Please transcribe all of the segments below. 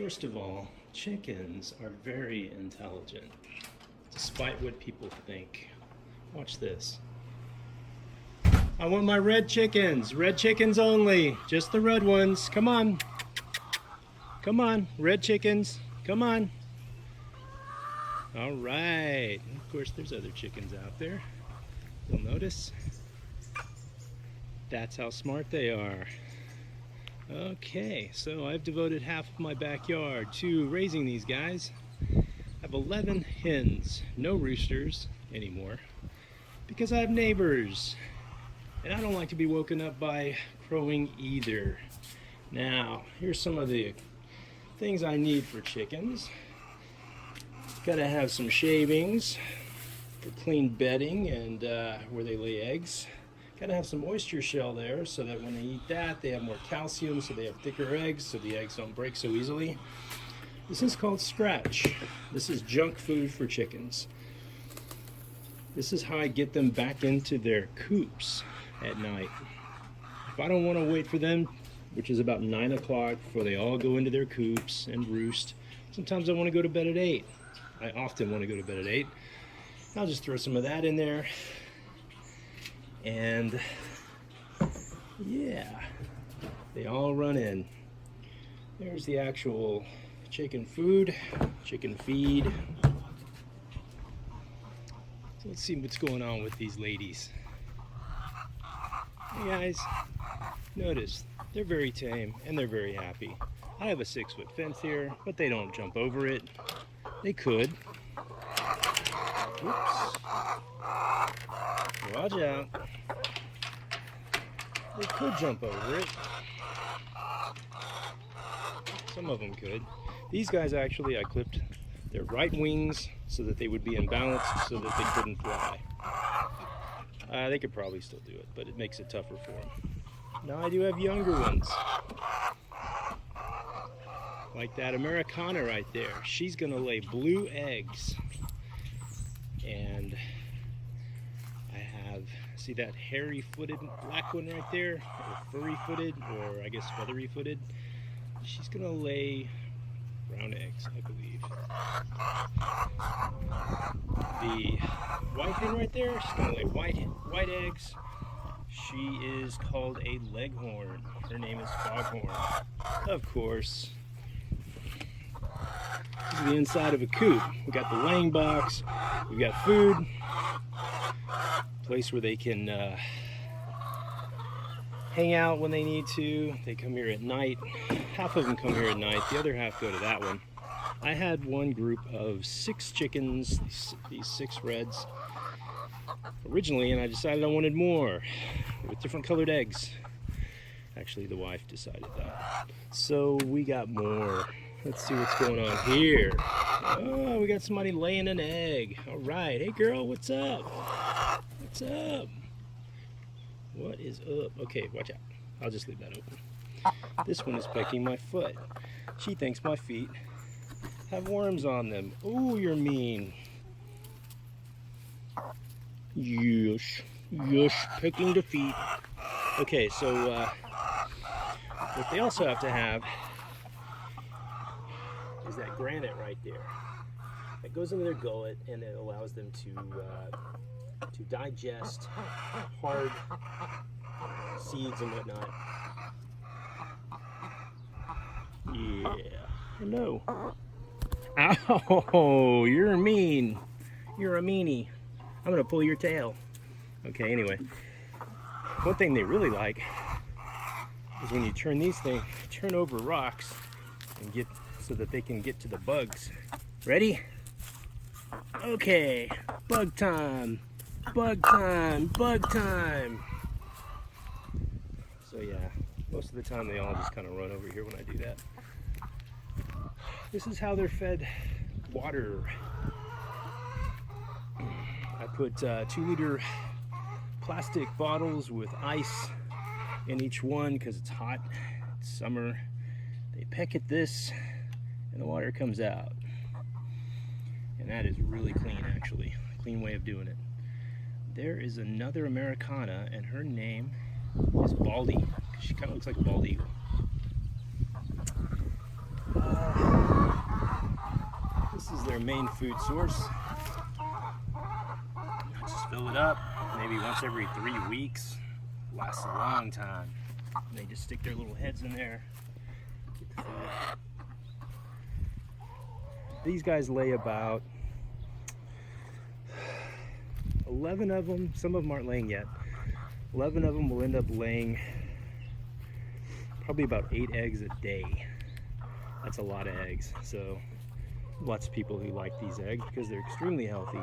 First of all, chickens are very intelligent, despite what people think. Watch this. I want my red chickens only, just the red ones. Come on. Come on, red chickens, come on. All right, of course there's other chickens out there. You'll notice. That's how smart they are. Okay, so I've devoted half of my backyard to raising these guys. I have 11 hens, no roosters anymore, because I have neighbors. And I don't like to be woken up by crowing either. Now, here's some of the things I need for chickens. Gotta have some shavings for clean bedding and where they lay eggs. Gotta have some oyster shell there so that when they eat that, they have more calcium, so they have thicker eggs, so the eggs don't break so easily. This is called scratch. This is junk food for chickens. This is how I get them back into their coops at night. If I don't want to wait for them, which is about 9 o'clock, before they all go into their coops and roost, sometimes I want to go to bed at 8. I often want to go to bed at 8. I'll just throw some of that in there. And yeah, they all run in. There's the actual chicken food, chicken feed. So let's see what's going on with these ladies. Hey guys, notice they're very tame and they're very happy. I have a 6-foot fence here, but they don't jump over it. They could. Oops. Watch out. They could jump over it. Some of them could. These guys actually, I clipped their right wings so that they would be in balance so that they couldn't fly. They could probably still do it, but it makes it tougher for them. Now I do have younger ones. Like that Americana right there. She's gonna lay blue eggs. And I have, see that hairy footed black one right there? Or furry footed, or I guess feathery footed. She's gonna lay brown eggs, I believe. The white hen right there, she's gonna lay white eggs. She is called a leghorn. Her name is foghorn. Of course. This is the inside of a coop. We got the laying box, we've got food, place where they can hang out when they need to. They come here at night. Half of them come here at night, the other half go to that one. I had one group of 6 chickens, these 6 reds, originally, and I decided I wanted more with different colored eggs. Actually, the wife decided that. So we got more. Let's see what's going on here. Oh, we got somebody laying an egg. All right. Hey, girl, what's up? What's up? What is up? Okay, watch out. I'll just leave that open. This one is pecking my foot. She thinks my feet have worms on them. Oh, you're mean. Yes. Yes, pecking the feet. Okay, so what they also have to have is that granite right there. That goes into their gullet and it allows them to digest hard seeds and whatnot. Yeah. Hello. Ow, you're mean. You're a meanie. I'm gonna pull your tail. Okay, anyway. One thing they really like is when you turn these things, turn over rocks and get so that they can get to the bugs. Ready? Okay, bug time, bug time, bug time. So yeah, most of the time they all just kind of run over here when I do that. This is how they're fed water. I put 2-liter plastic bottles with ice in each one because it's hot, it's summer. They peck at this and the water comes out. And that is really clean, actually. A clean way of doing it. There is another Americana and her name is Baldy. She kind of looks like a bald eagle. is their main food source. Just fill it up, maybe once every 3 weeks. Lasts a long time. And they just stick their little heads in there. Get the food. These guys lay about 11 of them. Some of them aren't laying yet. 11 of them will end up laying probably about 8 eggs a day. That's a lot of eggs. So lots of people who like these eggs because they're extremely healthy.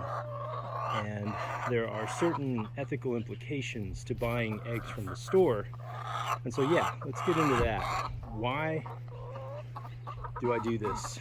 And there are certain ethical implications to buying eggs from the store. And so yeah, let's get into that. Why do I do this?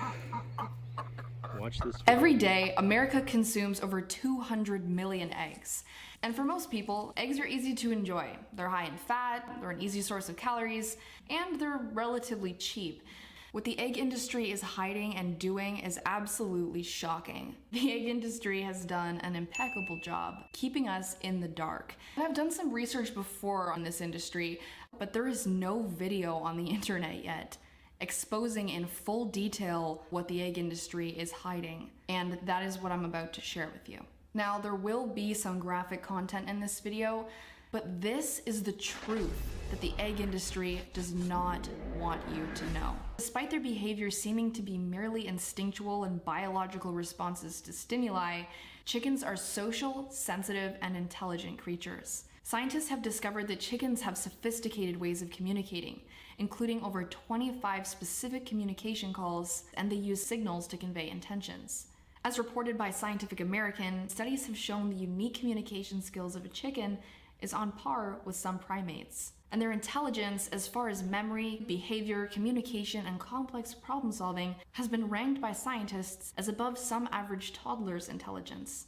Watch this video. Every day, America consumes over 200 million eggs. And for most people, eggs are easy to enjoy. They're high in fat, they're an easy source of calories, and they're relatively cheap. What the egg industry is hiding and doing is absolutely shocking. The egg industry has done an impeccable job keeping us in the dark. I've done some research before on this industry, but there is no video on the internet yet exposing in full detail what the egg industry is hiding. And that is what I'm about to share with you. Now, there will be some graphic content in this video, but this is the truth that the egg industry does not want you to know. Despite their behavior seeming to be merely instinctual and biological responses to stimuli, chickens are social, sensitive, and intelligent creatures. Scientists have discovered that chickens have sophisticated ways of communicating, including over 25 specific communication calls, and they use signals to convey intentions. As reported by Scientific American, studies have shown the unique communication skills of a chicken is on par with some primates. And their intelligence, as far as memory, behavior, communication, and complex problem solving, has been ranked by scientists as above some average toddler's intelligence.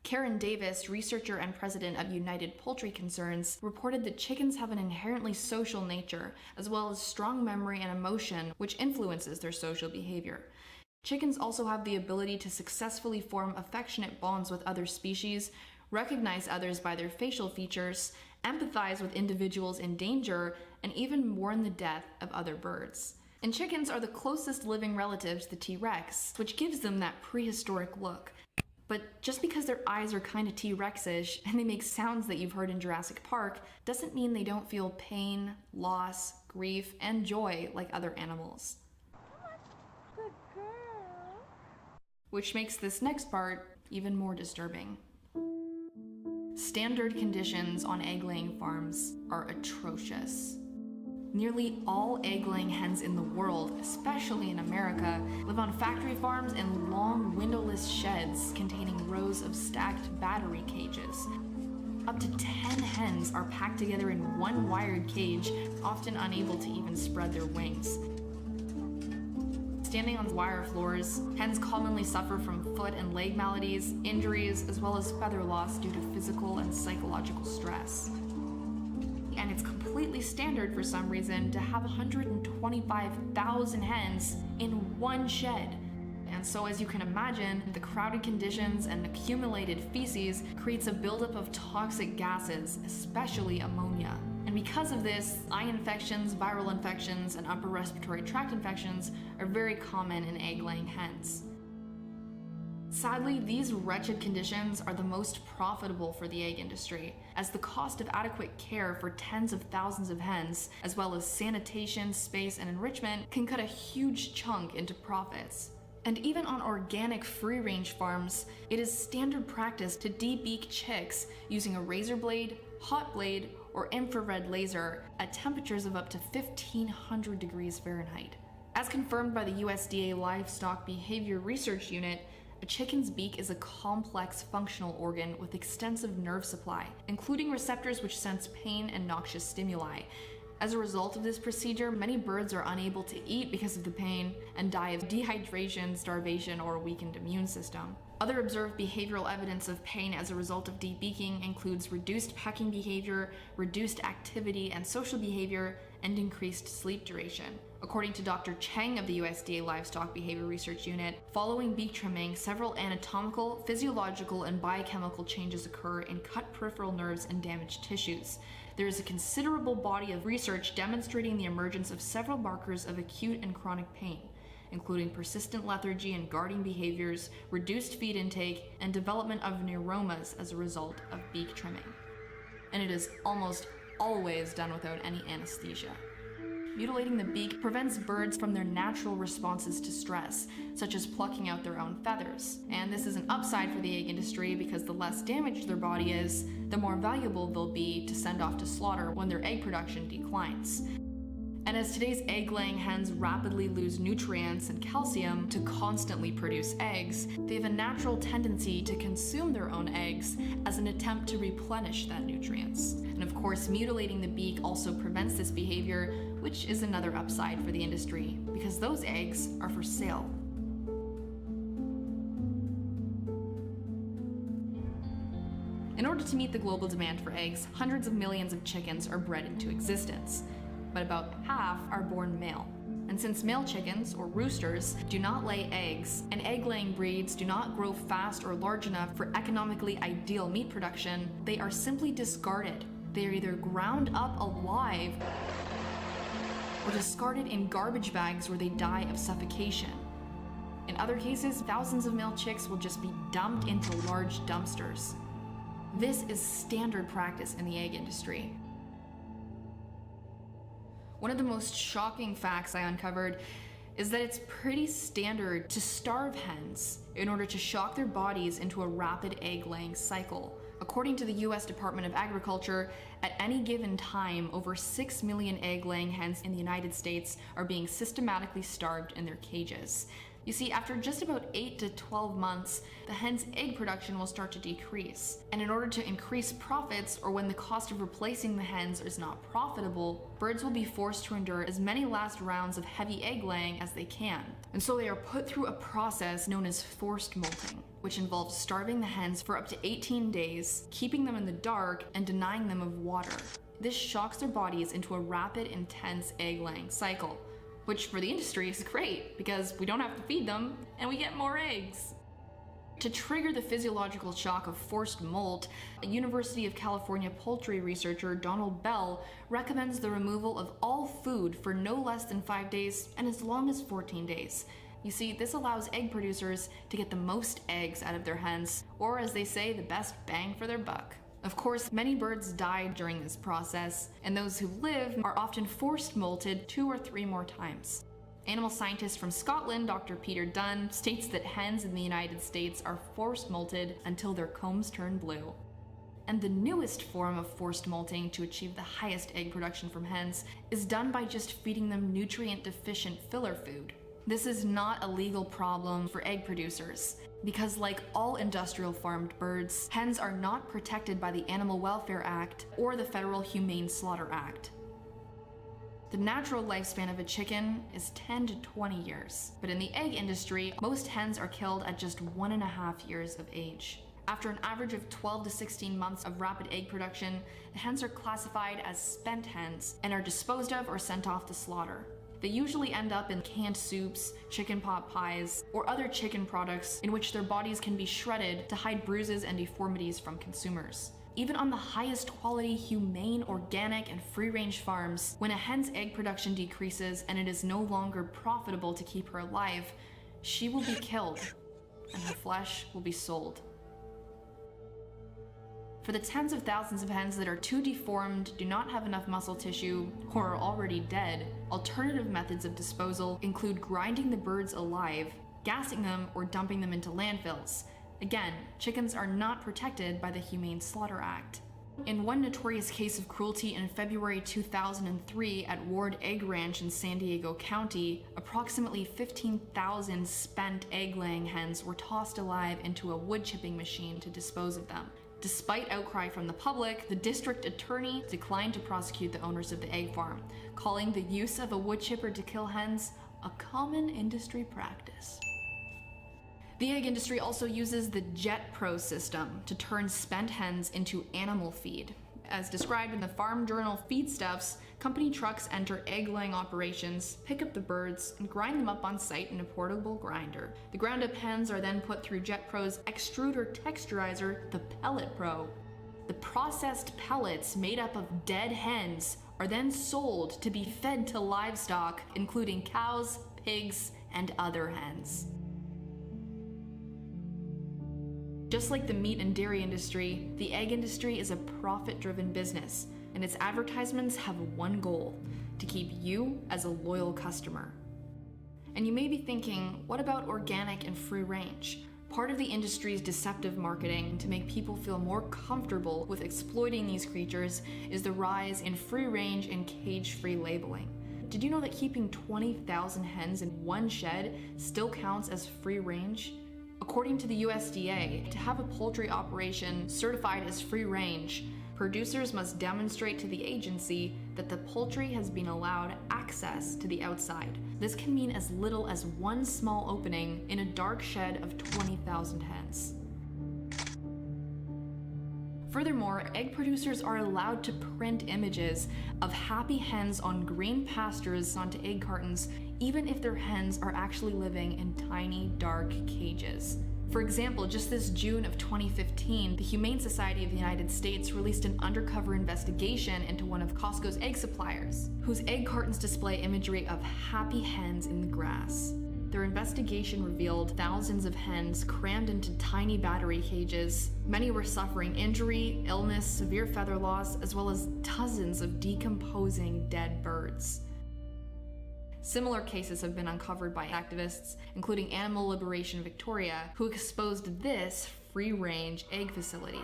Karen Davis, researcher and president of United Poultry Concerns, reported that chickens have an inherently social nature, as well as strong memory and emotion, which influences their social behavior. Chickens also have the ability to successfully form affectionate bonds with other species, recognize others by their facial features, empathize with individuals in danger, and even mourn the death of other birds. And chickens are the closest living relative to the T-Rex, which gives them that prehistoric look. But just because their eyes are kind of T-Rex-ish and they make sounds that you've heard in Jurassic Park, doesn't mean they don't feel pain, loss, grief, and joy like other animals. Good girl. Which makes this next part even more disturbing. Standard conditions on egg-laying farms are atrocious. Nearly all egg-laying hens in the world, especially in America, live on factory farms in long, windowless sheds containing rows of stacked battery cages. Up to 10 hens are packed together in one wired cage, often unable to even spread their wings. Standing on wire floors, hens commonly suffer from foot and leg maladies, injuries, as well as feather loss due to physical and psychological stress. And it's completely standard for some reason to have 125,000 hens in one shed. And so, as you can imagine, the crowded conditions and accumulated feces creates a buildup of toxic gases, especially ammonia. And because of this, eye infections, viral infections, and upper respiratory tract infections are very common in egg-laying hens. Sadly, these wretched conditions are the most profitable for the egg industry, as the cost of adequate care for tens of thousands of hens, as well as sanitation, space, and enrichment, can cut a huge chunk into profits. And even on organic free-range farms, it is standard practice to debeak chicks using a razor blade, hot blade, or infrared laser at temperatures of up to 1,500 degrees Fahrenheit. As confirmed by the USDA Livestock Behavior Research Unit, a chicken's beak is a complex functional organ with extensive nerve supply, including receptors which sense pain and noxious stimuli. As a result of this procedure, many birds are unable to eat because of the pain and die of dehydration, starvation, or a weakened immune system. Other observed behavioral evidence of pain as a result of debeaking includes reduced pecking behavior, reduced activity and social behavior, and increased sleep duration. According to Dr. Cheng of the USDA Livestock Behavior Research Unit, following beak trimming, several anatomical, physiological, and biochemical changes occur in cut peripheral nerves and damaged tissues. there is a considerable body of research demonstrating the emergence of several markers of acute and chronic pain, including persistent lethargy and guarding behaviors, reduced feed intake, and development of neuromas as a result of beak trimming. And it is almost always done without any anesthesia. Mutilating the beak prevents birds from their natural responses to stress, such as plucking out their own feathers. And this is an upside for the egg industry because the less damaged their body is, the more valuable they'll be to send off to slaughter when their egg production declines. And as today's egg-laying hens rapidly lose nutrients and calcium to constantly produce eggs, they have a natural tendency to consume their own eggs as an attempt to replenish that nutrients. And of course, mutilating the beak also prevents this behavior, which is another upside for the industry, because those eggs are for sale. In order to meet the global demand for eggs, hundreds of millions of chickens are bred into existence, but about half are born male. And since male chickens, or roosters, do not lay eggs, and egg-laying breeds do not grow fast or large enough for economically ideal meat production, they are simply discarded. They are either ground up alive or discarded in garbage bags where they die of suffocation. In other cases, thousands of male chicks will just be dumped into large dumpsters. This is standard practice in the egg industry. One of the most shocking facts I uncovered is that it's pretty standard to starve hens in order to shock their bodies into a rapid egg-laying cycle. According to the US Department of Agriculture, at any given time, over 6 million egg-laying hens in the United States are being systematically starved in their cages. You see, after just about 8 to 12 months, the hen's egg production will start to decrease. And in order to increase profits, or when the cost of replacing the hens is not profitable, birds will be forced to endure as many last rounds of heavy egg laying as they can. And so they are put through a process known as forced molting, which involves starving the hens for up to 18 days, keeping them in the dark, and denying them of water. This shocks their bodies into a rapid, intense egg-laying cycle, which for the industry is great because we don't have to feed them and we get more eggs. To trigger the physiological shock of forced molt, a University of California poultry researcher, Donald Bell, recommends the removal of all food for no less than 5 days and as long as 14 days. You see, this allows egg producers to get the most eggs out of their hens, or as they say, the best bang for their buck. Of course, many birds die during this process, and those who live are often forced molted 2 or 3 more times. Animal scientist from Scotland, Dr. Peter Dunn, states that hens in the United States are forced molted until their combs turn blue. And the newest form of forced molting to achieve the highest egg production from hens is done by just feeding them nutrient-deficient filler food. This is not a legal problem for egg producers, because like all industrial farmed birds, hens are not protected by the Animal Welfare Act or the Federal Humane Slaughter Act. The natural lifespan of a chicken is 10 to 20 years, but in the egg industry, most hens are killed at just 1.5 years of age. After an average of 12 to 16 months of rapid egg production, the hens are classified as spent hens and are disposed of or sent off to slaughter. They usually end up in canned soups, chicken pot pies, or other chicken products in which their bodies can be shredded to hide bruises and deformities from consumers. Even on the highest quality, humane, organic, and free-range farms, when a hen's egg production decreases and it is no longer profitable to keep her alive, she will be killed, and her flesh will be sold. For the tens of thousands of hens that are too deformed, do not have enough muscle tissue, or are already dead, alternative methods of disposal include grinding the birds alive, gassing them, or dumping them into landfills. Again, chickens are not protected by the Humane Slaughter Act. In one notorious case of cruelty in February 2003 at Ward Egg Ranch in San Diego County, approximately 15,000 spent egg-laying hens were tossed alive into a wood chipping machine to dispose of them. Despite outcry from the public, the district attorney declined to prosecute the owners of the egg farm, calling the use of a wood chipper to kill hens a common industry practice. The egg industry also uses the Jet Pro system to turn spent hens into animal feed. As described in the Farm Journal Feedstuffs, company trucks enter egg-laying operations, pick up the birds, and grind them up on site in a portable grinder. The ground-up hens are then put through Jet Pro's extruder texturizer, the Pellet Pro. The processed pellets made up of dead hens are then sold to be fed to livestock, including cows, pigs, and other hens. Just like the meat and dairy industry, the egg industry is a profit-driven business, and its advertisements have one goal: to keep you as a loyal customer. And you may be thinking, what about organic and free range? Part of the industry's deceptive marketing to make people feel more comfortable with exploiting these creatures is the rise in free range and cage-free labeling. Did you know that keeping 20,000 hens in one shed still counts as free range? According to the USDA, to have a poultry operation certified as free range, producers must demonstrate to the agency that the poultry has been allowed access to the outside. This can mean as little as one small opening in a dark shed of 20,000 hens. Furthermore, egg producers are allowed to print images of happy hens on green pastures onto egg cartons, even if their hens are actually living in tiny, dark cages. For example, just this June of 2015, the Humane Society of the United States released an undercover investigation into one of Costco's egg suppliers, whose egg cartons display imagery of happy hens in the grass. Their investigation revealed thousands of hens crammed into tiny battery cages. Many were suffering injury, illness, severe feather loss, as well as dozens of decomposing dead birds. Similar cases have been uncovered by activists, including Animal Liberation Victoria, who exposed this free-range egg facility.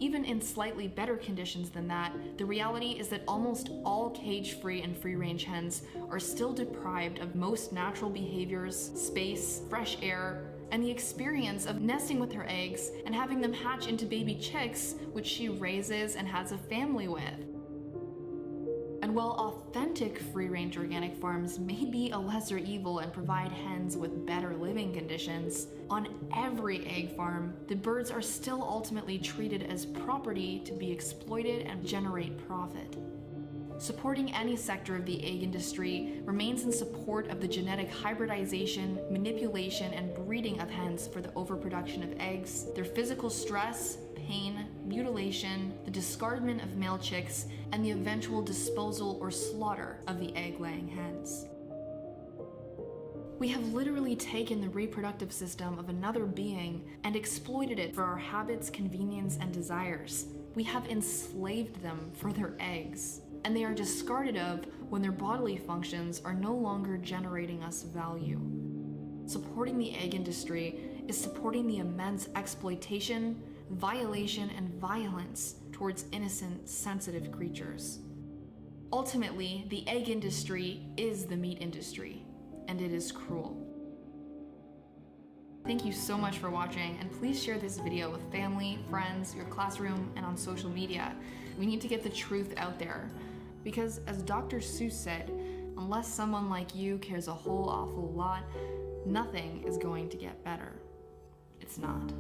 Even in slightly better conditions than that, the reality is that almost all cage-free and free-range hens are still deprived of most natural behaviors, space, fresh air, and the experience of nesting with her eggs and having them hatch into baby chicks, which she raises and has a family with. And while authentic free-range organic farms may be a lesser evil and provide hens with better living conditions, on every egg farm, the birds are still ultimately treated as property to be exploited and generate profit. Supporting any sector of the egg industry remains in support of the genetic hybridization, manipulation, and breeding of hens for the overproduction of eggs, their physical stress, pain, mutilation, the discardment of male chicks, and the eventual disposal or slaughter of the egg-laying hens. We have literally taken the reproductive system of another being and exploited it for our habits, convenience, and desires. We have enslaved them for their eggs, and they are discarded of when their bodily functions are no longer generating us value. Supporting the egg industry is supporting the immense exploitation, violation, and violence towards innocent, sensitive creatures. Ultimately, the egg industry is the meat industry, and it is cruel. Thank you so much for watching, and please share this video with family, friends, your classroom, and on social media. We need to get the truth out there, because as Dr. Seuss said, unless someone like you cares a whole awful lot, nothing is going to get better. It's not.